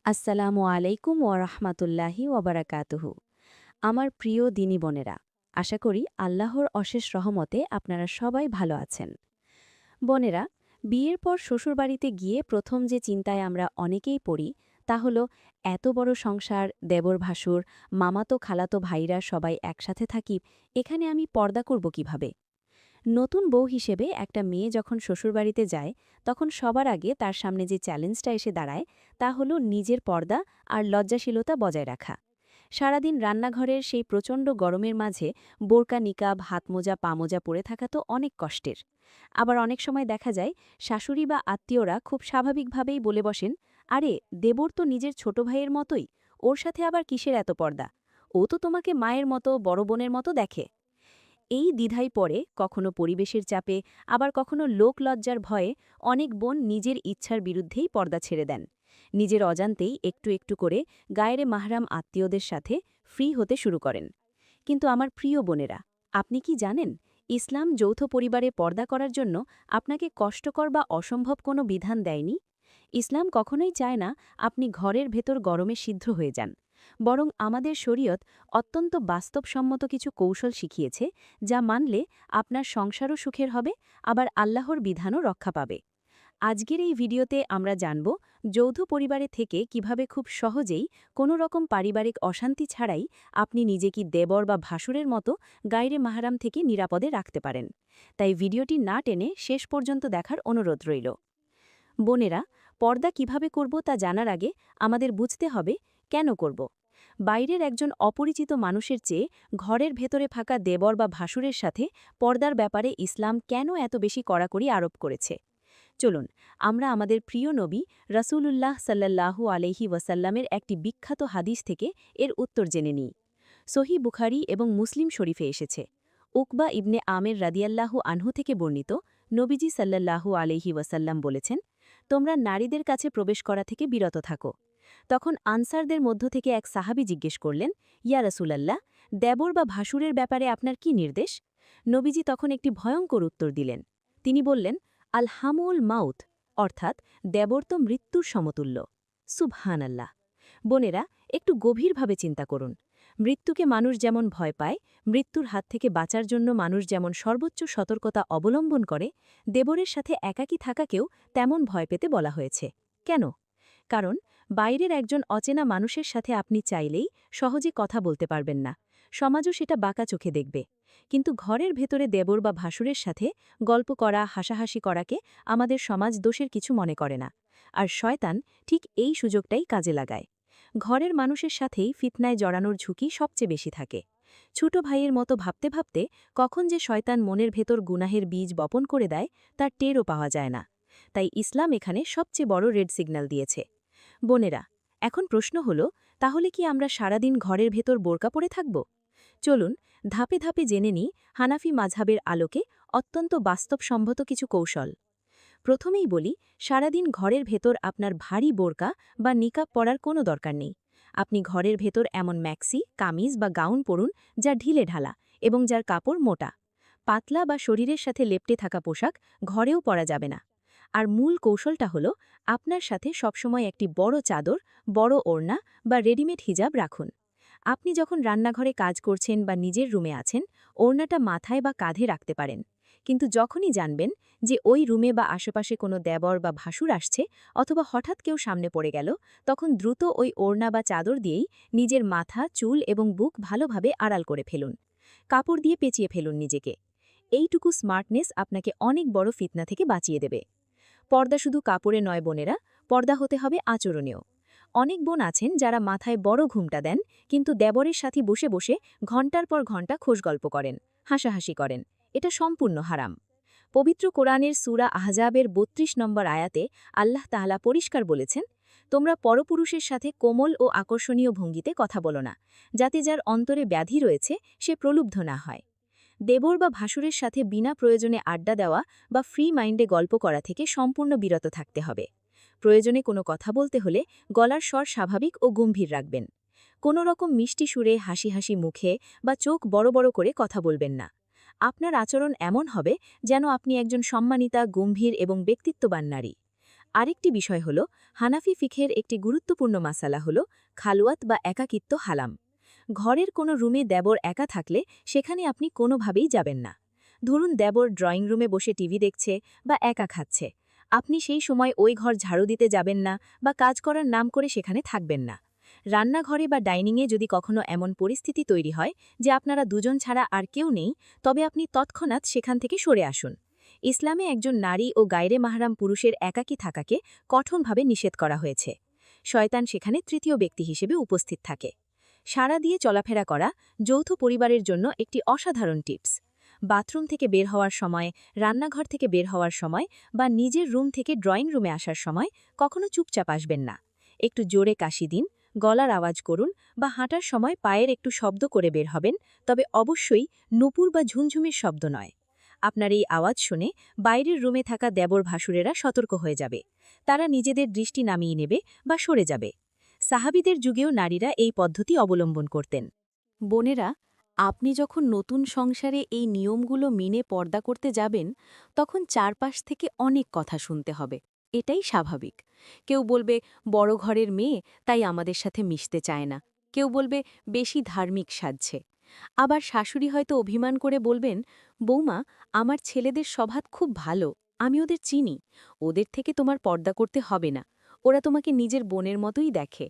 আসসালামু আলাইকুম ওয়ারাহমাতুল্লাহি ওয়াবারাকাতুহু। আমার প্রিয় দিনী বোনেরা, আশা করি আল্লাহর অশেষ রহমতে আপনারা সবাই ভালো আছেন। বোনেরা, বিয়ের পর শ্বশুরবাড়িতে গিয়ে প্রথম যে চিন্তায় আমরা অনেকেই পড়ি তা হল এত বড় সংসার, দেবর ভাসুর, মামাতো খালাতো ভাইরা সবাই একসাথে থাকি, এখানে আমি পর্দা করব কিভাবে? নতুন বউ হিসেবে একটা মেয়ে যখন শ্বশুরবাড়িতে যায় তখন সবার আগে তার সামনে যে চ্যালেঞ্জটা এসে দাঁড়ায় তা হলো নিজের পর্দা আর লজ্জাশীলতা বজায় রাখা। সারাদিন রান্নাঘরের সেই প্রচণ্ড গরমের মাঝে বোরকা নিকাব, হাতমোজা, পামোজা পরে থাকা তো অনেক কষ্টের। আবার অনেক সময় দেখা যায় শাশুড়ি বা আত্মীয়রা খুব স্বাভাবিকভাবেই বলে বসেন, আরে দেবর তো নিজের ছোট ভাইয়ের মতোই, ওর সাথে আবার কিসের এত পর্দা, ও তো তোমাকে মায়ের মতো, বড় বোনের মতো দেখে। এই দ্বিধায় পড়ে কখনো পরিবেশের চাপে, আবার কখনো লোকলজ্জার ভয়ে অনেক বোন নিজের ইচ্ছার বিরুদ্ধেই পর্দা ছেড়ে দেন। নিজের অজান্তেই একটু একটু করে গায়েরে মাহরাম আত্মীয়দের সাথে ফ্রি হতে শুরু করেন। কিন্তু আমার প্রিয় বোনেরা, আপনি কি জানেন ইসলাম যৌথ পরিবারে পর্দা করার জন্য আপনাকে কষ্টকর বা অসম্ভব কোনো বিধান দেয়নি। ইসলাম কখনোই চায় না আপনি ঘরের ভেতর গরমে সিদ্ধ হয়ে যান, বরং আমাদের শরীয়ত অত্যন্ত বাস্তবসম্মত কিছু কৌশল শিখিয়েছে, যা মানলে আপনার সংসারও সুখের হবে, আবার আল্লাহর বিধানও রক্ষা পাবে। আজকের এই ভিডিওতে আমরা জানব যৌথ পরিবারে থেকে কিভাবে খুব সহজেই কোনো রকম পারিবারিক অশান্তি ছাড়াই আপনি নিজেকে দেবর বা ভাসুরের মতো গায়রে মাহারাম থেকে নিরাপদে রাখতে পারেন। তাই ভিডিওটি না টেনে শেষ পর্যন্ত দেখার অনুরোধ রইল। বোনেরা, পর্দা কিভাবে করব তা জানার আগে আমাদের বুঝতে হবে কেন করব। বাইরের একজন অপরিচিত মানুষের চেয়ে ঘরের ভেতরে থাকা দেবর বা ভাসুরের সাথে পর্দার ব্যাপারে ইসলাম কেন এত বেশি কড়াকড়ি আরোপ করেছে। চলুন আমরা আমাদের প্রিয় নবী রাসূলুল্লাহ সাল্লাল্লাহু আলাইহি ওয়াসাল্লামের একটি বিখ্যাত হাদিস থেকে এর উত্তর জেনে নিই। সহিহ বুখারী এবং মুসলিম শরীফে এসেছে। উকবা ইবনে আমের রাদিয়াল্লাহু আনহু থেকে বর্ণিত, নবীজি সাল্লাল্লাহু আলাইহি ওয়াসাল্লাম বলেছেন, তোমরা নারীদের কাছে প্রবেশ করা থেকে বিরত থাকো। তখন আনসারদের মধ্য থেকে এক সাহাবী জিজ্ঞেস করলেন, ইয়া রাসূলাল্লাহ, দেবর বা ভাসুরের ব্যাপারে আপনার কি নির্দেশ? নবীজি তখন একটি ভয়ঙ্কর উত্তর দিলেন। তিনি বললেন, আল হামুল মাউত, অর্থাৎ দেবর তো মৃত্যুর সমতুল্য। সুবহানাল্লাহ। বোনেরা, একটু গভীরভাবে চিন্তা করুন। মৃত্যুকে মানুষ যেমন ভয় পায়, মৃত্যুর হাত থেকে বাঁচার জন্য মানুষ যেমন সর্বোচ্চ সতর্কতা অবলম্বন করে, দেবরের সাথে একাকী থাকাকেও তেমন ভয় পেতে বলা হয়েছে। কেন? কারণ বাইরের একজন অচেনা মানুষের সাথে আপনি চাইলেই সহজে কথা বলতে পারবেন না, সমাজও সেটা বাঁকা চোখে দেখবে। কিন্তু ঘরের ভেতরে দেবর বা ভাসুরের সাথে গল্প করা, হাসাহাসি করাকে আমাদের সমাজ দোষের কিছু মনে করে না। আর শয়তান ঠিক এই সুযোগটাই কাজে লাগায়। ঘরের মানুষের সাথেই ফিতনায় জড়ানোর ঝুঁকি সবচেয়ে বেশি থাকে। ছোট ভাইয়ের মতো ভাবতে ভাবতে কখন যে শয়তান মনের ভেতর গুনাহের বীজ বপন করে দেয় তার টেরও পাওয়া যায় না। তাই ইসলাম এখানে সবচেয়ে বড় রেড সিগন্যাল দিয়েছে। বোনেরা, এখন প্রশ্ন হলো, তাহলে কি আমরা সারাদিন ঘরের ভেতর বোরকা পরে থাকব? চলুন ধাপে ধাপে জেনে নিই হানাফি মাযহাবের আলোকে অত্যন্ত বাস্তবসম্মত কিছু কৌশল। প্রথমেই বলি, সারাদিন ঘরের ভেতর আপনার ভারী বোরকা বা নিকাব পরার কোনো দরকার নেই। আপনি ঘরের ভেতর এমন ম্যাক্সি, কামিজ বা গাউন পরুন যা ঢিলে ঢালা এবং যার কাপড় মোটা। পাতলা বা শরীরের সাথে লেপ্টে থাকা পোশাক ঘরেও পরা যাবে না। আর মূল কৌশলটা হলো, আপনার সাথে সবসময় একটি বড় চাদর, বড় ওড়না বা রেডিমেড হিজাব রাখুন। আপনি যখন রান্নাঘরে কাজ করছেন বা নিজের রুমে আছেন, ওড়নাটা মাথায় বা কাঁধে রাখতে পারেন। কিন্তু যখনই জানবেন যে ওই রুমে বা আশেপাশে কোনো দেবর বা ভাসুর আসছে অথবা হঠাৎ কেউ সামনে পড়ে গেল, তখন দ্রুত ওই ওড়না বা চাদর দিয়েই নিজের মাথা, চুল এবং বুক ভালোভাবে আড়াল করে ফেলুন। কাপড় দিয়ে পেঁচিয়ে ফেলুন নিজেকে। এইটুকু স্মার্টনেস আপনাকে অনেক বড় ফিতনা থেকে বাঁচিয়ে দেবে। পর্দা শুধু কাপড়ে নয় বোনেরা, পর্দা হতে হবে আচরণেও। অনেক বোন আছেন যারা মাথায় বড় ঘুমটা দেন, কিন্তু দেবরের সাথে বসে বসে ঘণ্টার পর ঘণ্টা খোশগল্প করেন, হাসাহাসি করেন। এটা সম্পূর্ণ হারাম। পবিত্র কোরআনের সূরা আহজাবের ৩২ নম্বর আয়াতে আল্লাহ তাআলা পরিষ্কার বলেছেন, তোমরা পরপুরুষের সাথে কোমল ও আকর্ষণীয় ভঙ্গিতে কথা বলো না, যাতে যার অন্তরে ব্যাধি রয়েছে সে প্রলুব্ধ না হয়। দেবর বা ভাসুরের সাথে বিনা প্রয়োজনে আড্ডা দেওয়া বা ফ্রি মাইন্ডে গল্প করা থেকে সম্পূর্ণ বিরত থাকতে হবে। প্রয়োজনে কোনো কথা বলতে হলে গলার স্বর স্বাভাবিক ও গম্ভীর রাখবেন। কোনো রকম মিষ্টি সুরে, হাসি হাসি মুখে বা চোখ বড় বড় করে কথা বলবেন না। আপনার আচরণ এমন হবে যেন আপনি একজন সম্মানিতা, গম্ভীর এবং ব্যক্তিত্ববান নারী। আরেকটি বিষয় হল হানাফি ফিকহের একটি গুরুত্বপূর্ণ মাসালা হল খালওয়াত বা একাকিত্ব হালাম। ঘরের কোনো রুমে দেবর একা থাকলে সেখানে আপনি কোনোভাবেই যাবেন না। ধরুন দেবর ড্রয়িং রুমে বসে টিভি দেখছে বা একা খাচ্ছে, আপনি সেই সময় ওই ঘর ঝাড়ু দিতে যাবেন না বা কাজ করার নাম করে সেখানে থাকবেন না। রান্নাঘরে বা ডাইনিংয়ে যদি কখনো এমন পরিস্থিতি তৈরি হয় যে আপনারা দুজন ছাড়া আর কেউ নেই, তবে আপনি তৎক্ষণাৎ সেখান থেকে সরে আসুন। ইসলামে একজন নারী ও গায়রে মাহরাম পুরুষের একাকী থাকাকে কঠোরভাবে নিষেধ করা হয়েছে। শয়তান সেখানে তৃতীয় ব্যক্তি হিসেবে উপস্থিত থাকে। সাড়া দিয়ে চলাফেরা করা যৌথ পরিবারের জন্য একটি অসাধারণ টিপস। বাথরুম থেকে বের হওয়ার সময়, রান্নাঘর থেকে বের হওয়ার সময় বা নিজের রুম থেকে ড্রয়িং রুমে আসার সময় কখনো চুপচাপ আসবেন না। একটু জোরে কাশি দিন, গলার আওয়াজ করুন বা হাঁটার সময় পায়ের একটু শব্দ করে বের হবেন, তবে অবশ্যই নুপুর বা ঝুমঝুমির শব্দ নয়। আপনার এই আওয়াজ শুনে বাইরের রুমে থাকা দেবর ভাসুরেরা সতর্ক হয়ে যাবে। তারা নিজেদের দৃষ্টি নামিয়ে নেবে বা সরে যাবে। সাহাবীদের যুগেও নারীরা এই পদ্ধতি অবলম্বন করতেন। বোনেরা, আপনি যখন নতুন সংসারে এই নিয়মগুলো মেনে পর্দা করতে যাবেন, তখন চারপাশ থেকে অনেক কথা শুনতে হবে। এটাই স্বাভাবিক। কেউ বলবে বড় ঘরের মেয়ে, তাই আমাদের সাথে মিশতে চায় না। কেউ বলবে বেশি ধার্মিক সাজছে। আবার শাশুড়ি হয়তো অভিমান করে বলবেন, বৌমা, আমার ছেলেদের স্বভাব খুব ভালো, আমি ওদের চিনি, ওদের থেকে তোমার পর্দা করতে হবে না, ওরা তোমাকে নিজের বোনের মতোই দেখে।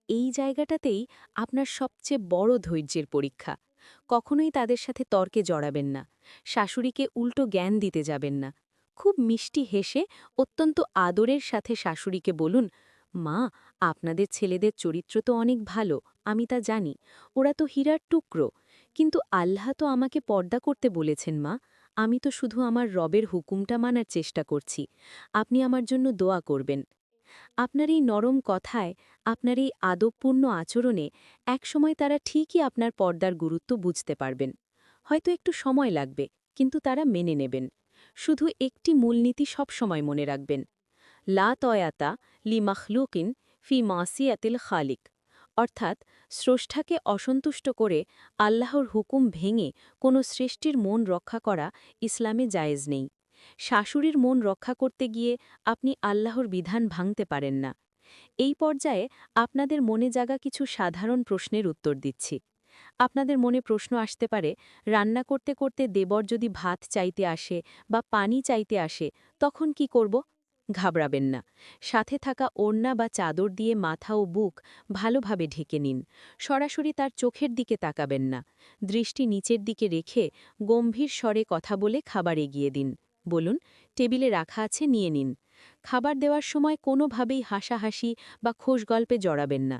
এই জায়গাটাতেই আপনার সবচেয়ে বড় ধৈর্যের পরীক্ষা। কখনোই তাদের সাথে তর্কে জড়াবেন না, শাশুড়িকে উল্টো জ্ঞান দিতে যাবেন না। খুব মিষ্টি হেসে অত্যন্ত আদরের সাথে শাশুড়িকে বলুন, মা, আপনাদের ছেলেদের চরিত্র তো অনেক ভালো, আমি তা জানি, ওরা তো হীরার টুকরো, কিন্তু আল্লাহ তো আমাকে পর্দা করতে বলেছেন মা, আমি তো শুধু আমার রবের হুকুমটা মানার চেষ্টা করছি, আপনি আমার জন্য দোয়া করবেন। আপনার এই নরম কথায়, আপনার এই আদবপূর্ণ আচরণে একসময় তারা ঠিকই আপনার পর্দার গুরুত্ব বুঝতে পারবেন। হয়তো একটু সময় লাগবে, কিন্তু তারা মেনে নেবেন। শুধু একটি মূলনীতি সবসময় মনে রাখবেন, লা তয়াতা লি মখলুকিন ফি মাসিয়াতিল খালিক, অর্থাৎ স্রষ্টাকে অসন্তুষ্ট করে আল্লাহর হুকুম ভেঙে কোনো সৃষ্টির মন রক্ষা করা ইসলামে জায়েজ নেই। শাশুড়ির মন রক্ষা করতে গিয়ে আপনি আল্লাহর বিধান ভাঙতে পারেন না। এই পর্যায়ে আপনাদের মনে জাগা কিছু সাধারণ প্রশ্নের উত্তর দিচ্ছি। আপনাদের মনে প্রশ্ন আসতে পারে, রান্না করতে করতে দেবর যদি ভাত চাইতে আসে বা পানি চাইতে আসে, তখন কি করব? ঘাবড়াবেন না। সাথে থাকা ওড়না বা চাদর দিয়ে মাথা ও বুক ভালোভাবে ঢেকে নিন। সরাসরি তার চোখের দিকে তাকাবেন না। দৃষ্টি নিচের দিকে রেখে গম্ভীর স্বরে কথা বলে খাবার এগিয়ে দিন। বলুন, টেবিলে রাখা আছে, নিয়ে নিন। খাবার দেওয়ার সময় কোনোভাবেই হাসাহাসি বা খোশ গল্পে জড়াবেন না।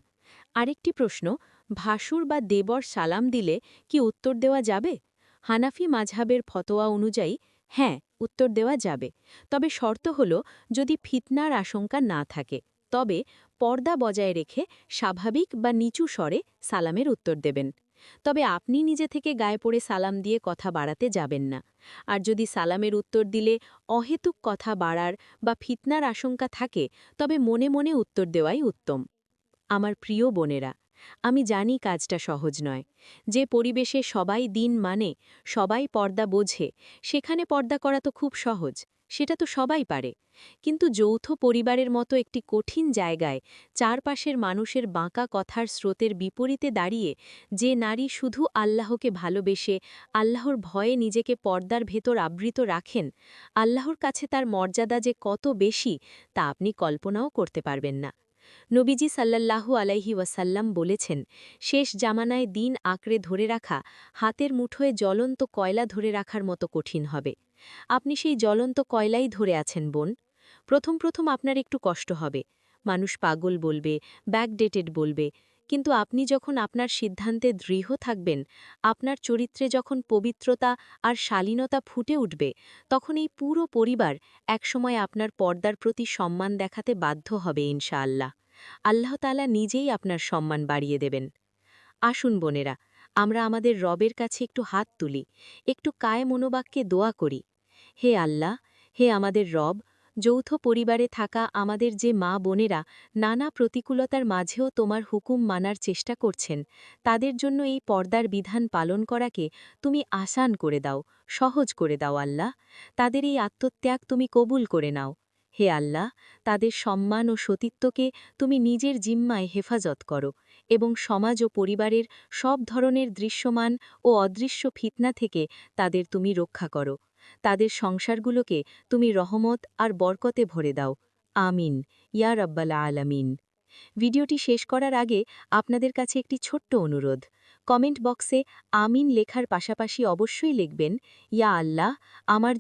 আরেকটি প্রশ্ন, ভাসুর বা দেবর সালাম দিলে কি উত্তর দেওয়া যাবে? হানাফি মাঝহাবের ফতোয়া অনুযায়ী হ্যাঁ, উত্তর দেওয়া যাবে। তবে শর্ত হল যদি ফিতনার আশঙ্কা না থাকে, তবে পর্দা বজায় রেখে স্বাভাবিক বা নিচু স্বরে সালামের উত্তর দেবেন। তবে আপনি নিজে থেকে গায়ে পড়ে সালাম দিয়ে কথা বাড়াতে যাবেন না। আর যদি সালামের উত্তর দিলে অহেতুক কথা বাড়ার বা ফিতনার আশঙ্কা থাকে, তবে মনে মনে উত্তর দেওয়াই উত্তম। আমার প্রিয় বোনেরা, আমি জানি কাজটা সহজ নয়। যে পরিবেশে সবাই দিন মানে, সবাই পর্দা বোঝে, সেখানে পর্দা করা তো খুব সহজ, সেটা তো সবাই পারে। কিন্তু যৌথ পরিবারের মতো একটি কঠিন জায়গায় চারপাশের মানুষের বাঁকা কথার স্রোতের বিপরীতে দাঁড়িয়ে যে নারী শুধু আল্লাহকে ভালোবেসে আল্লাহর ভয়ে নিজেকে পর্দার ভেতর আবৃত রাখেন, আল্লাহর কাছে তার মর্যাদা যে কত বেশি তা আপনি কল্পনাও করতে পারবেন না। নবীজি সাল্লাল্লাহু আলাইহি ওয়াসাল্লাম বলেছেন, শেষ জামানায় দিন আঁকড়ে ধরে রাখা হাতের মুঠোয় জ্বলন্ত কয়লা ধরে রাখার মতো কঠিন হবে। আপনি সেই জ্বলন্ত কয়লাই ধরে আছেন বোন। প্রথম প্রথম আপনার একটু কষ্ট হবে, মানুষ পাগল বলবে, ব্যাকডেটেড বলবে, কিন্তু আপনি যখন আপনার সিদ্ধান্তে দৃঢ় থাকবেন, আপনার চরিত্রে যখন পবিত্রতা আর শালীনতা ফুটে উঠবে, তখন এই পুরো পরিবার একসময় আপনার পর্দার প্রতি সম্মান দেখাতে বাধ্য হবে ইনশাআল্লাহ। আল্লাহ তাআলা নিজেই আপনার সম্মান বাড়িয়ে দেবেন। আসুন বোনেরা, আমরা আমাদের রবের কাছে একটু হাত তুলি, একটু কায় মনোবাক্যে দোয়া করি। হে আল্লাহ, হে আমাদের রব, যৌথ পরিবারে থাকা আমাদের যে মা বোনেরা নানা প্রতিকূলতার মাঝেও তোমার হুকুম মানার চেষ্টা করছেন, তাদের জন্য এই পর্দার বিধান পালন করাকে তুমি আসান করে দাও, সহজ করে দাও আল্লাহ। তাদের এই আত্মত্যাগ তুমি কবুল করে নাও। হে আল্লাহ, তাদের সম্মান ও সতীত্বকে তুমি নিজের জিম্মায় হেফাজত করো এবং সমাজ ও পরিবারের সব ধরনের দৃশ্যমান ও অদৃশ্য ফিতনা থেকে তাদের তুমি রক্ষা করো। তাদের সংসারগুলোকে তুমি রহমত আর বরকতে ভরে দাও। আমিন, ইয়া রাব্বাল আলামিন। ভিডিওটি শেষ করার আগে আপনাদের কাছে একটি ছোট্ট অনুরোধ। কমেন্ট বক্সে আমিন লেখার পাশাপাশি অবশ্যই লিখবেন, ইয়া আল্লাহ, আমার